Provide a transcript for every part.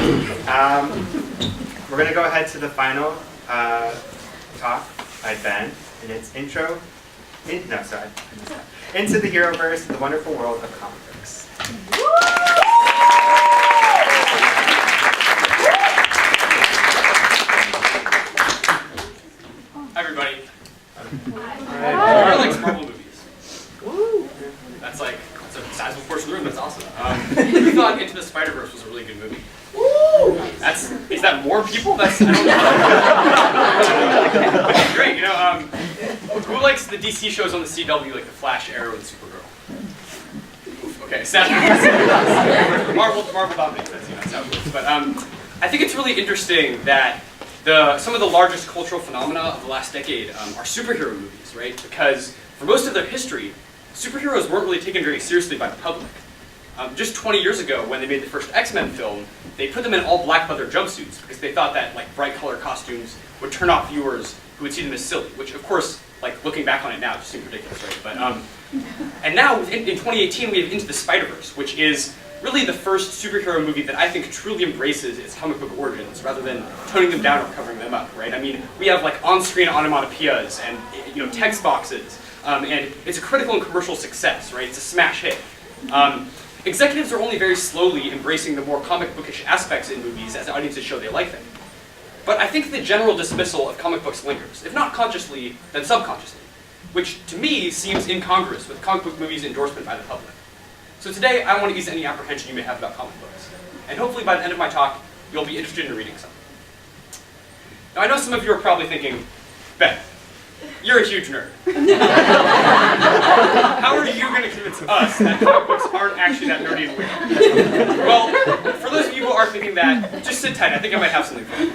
We're going to go ahead to the final talk by Ben, and it's Into the Heroverse, the wonderful world of comic books. Hi, everybody. Everyone likes Marvel movies. That's a sizable portion of the room. That's awesome. We thought Into the Spider-Verse was a really good movie. Is that more people? I don't know. Great. Who likes the DC shows on the CW, like the Flash, Arrow, and Supergirl? Okay, Marvel dominates. That's how it works. But I think it's really interesting that some of the largest cultural phenomena of the last decade are superhero movies, right? Because for most of their history, superheroes weren't really taken very seriously by the public. Just 20 years ago, when they made the first X-Men film, they put them in all black leather jumpsuits because they thought that bright color costumes would turn off viewers who would see them as silly, which of course, looking back on it now, just seems ridiculous, right? But and now in 2018, we have Into the Spider-Verse, which is really the first superhero movie that I think truly embraces its comic book origins rather than toning them down or covering them up, right? I mean, we have on-screen onomatopoeias and text boxes, and it's a critical and commercial success, right? It's a smash hit. Executives are only very slowly embracing the more comic bookish aspects in movies as audiences show they like them. But I think the general dismissal of comic books lingers, if not consciously, then subconsciously, which to me seems incongruous with comic book movies' endorsement by the public. So today, I want to ease any apprehension you may have about comic books. And hopefully by the end of my talk, you'll be interested in reading some. Now I know some of you are probably thinking, Ben, you're a huge nerd. How are you going to convince us that comic books aren't actually that nerdy and weird? Well, for those of you who are thinking that, just sit tight. I think I might have something for you.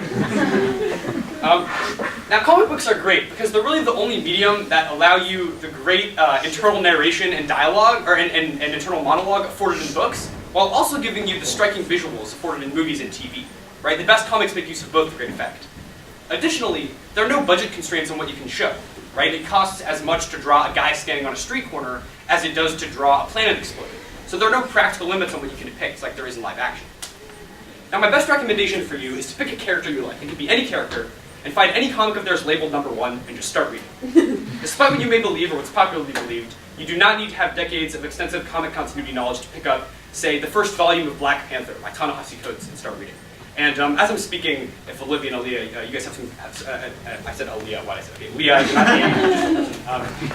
Now, comic books are great because they're really the only medium that allow you the great internal narration and dialogue, and internal monologue afforded in books, while also giving you the striking visuals afforded in movies and TV. Right? The best comics make use of both to great effect. Additionally, there are no budget constraints on what you can show. Right? It costs as much to draw a guy standing on a street corner as it does to draw a planet exploding. So there are no practical limits on what you can depict, like there is in live action. Now, my best recommendation for you is to pick a character you like. It could be any character, and find any comic of theirs labeled #1 and just start reading. Despite what you may believe or what's popularly believed, you do not need to have decades of extensive comic continuity knowledge to pick up, say, the first volume of Black Panther by Ta-Nehisi Coates and start reading. And as I'm speaking, if Olivia and Aaliyah, you guys have some, I said Aaliyah, what I said, okay, Leah, you're not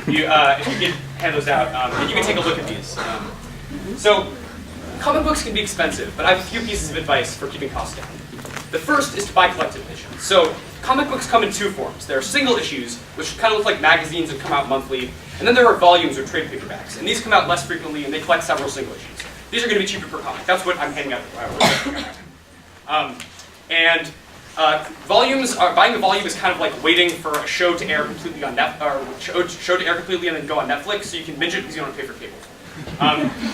Leah, if you could hand those out, and you can take a look at these. So, comic books can be expensive, but I have a few pieces of advice for keeping costs down. The first is to buy collected editions. So, comic books come in two forms. There are single issues, which kind of look like magazines and come out monthly, and then there are volumes or trade paperbacks, and these come out less frequently and they collect several single issues. These are going to be cheaper per comic. That's what I'm handing out. Buying a volume is kind of like waiting for a show to air completely on show to air completely and then go on Netflix, so you can binge it because you don't pay for cable.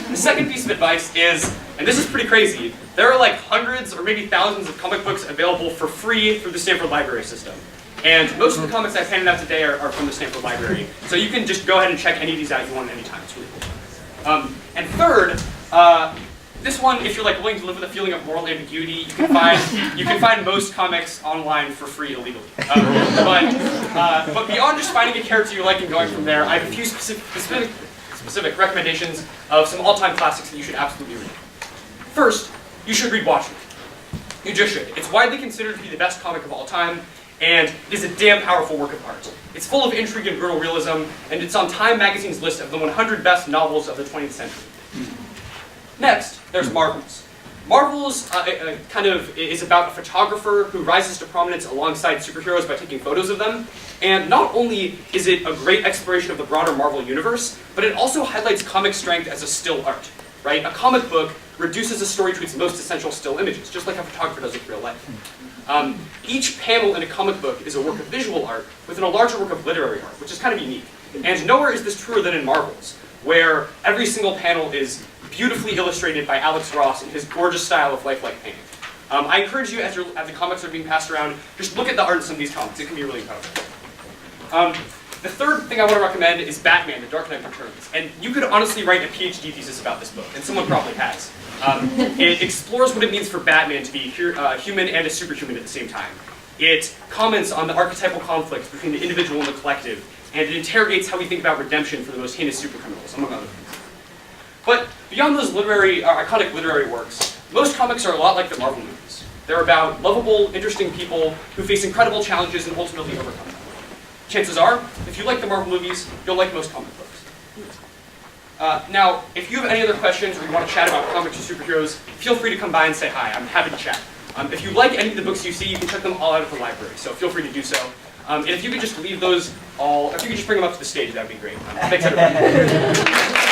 The second piece of advice is, and this is pretty crazy, there are hundreds or maybe thousands of comic books available for free through the Stanford Library system. And most of the comics I've handed out today are from the Stanford Library, so you can just go ahead and check any of these out you want at any time. It's really cool. And third, this one, if you're willing to live with a feeling of moral ambiguity, you can find most comics online for free illegally. But beyond just finding a character you like and going from there, I have a few specific recommendations of some all-time classics that you should absolutely read. First, you should read Watchmen. You just should. It's widely considered to be the best comic of all time, and it is a damn powerful work of art. It's full of intrigue and brutal realism, and it's on Time magazine's list of the 100 best novels of the 20th century. Next, there's Marvels. Marvels is about a photographer who rises to prominence alongside superheroes by taking photos of them. And not only is it a great exploration of the broader Marvel universe, but it also highlights comic strength as a still art. Right? A comic book reduces a story to its most essential still images, just like a photographer does with real life. Each panel in a comic book is a work of visual art within a larger work of literary art, which is kind of unique. And nowhere is this truer than in Marvels, where every single panel is beautifully illustrated by Alex Ross in his gorgeous style of lifelike painting. I encourage you, as the comics are being passed around, just look at the art in some of these comics. It can be really powerful. The third thing I want to recommend is Batman, The Dark Knight Returns. And you could honestly write a PhD thesis about this book, and someone probably has. It explores what it means for Batman to be human and a superhuman at the same time. It comments on the archetypal conflict between the individual and the collective, and it interrogates how we think about redemption for the most heinous supercriminals, among other things. But beyond those iconic literary works, most comics are a lot like the Marvel movies. They're about lovable, interesting people who face incredible challenges and ultimately overcome them. Chances are, if you like the Marvel movies, you'll like most comic books. Now, if you have any other questions or you want to chat about comics or superheroes, feel free to come by and say hi. I'm happy to chat. If you like any of the books you see, you can check them all out at the library, so feel free to do so. And if you could just leave those all, if you could just bring them up to the stage, that would be great. Thanks, everybody.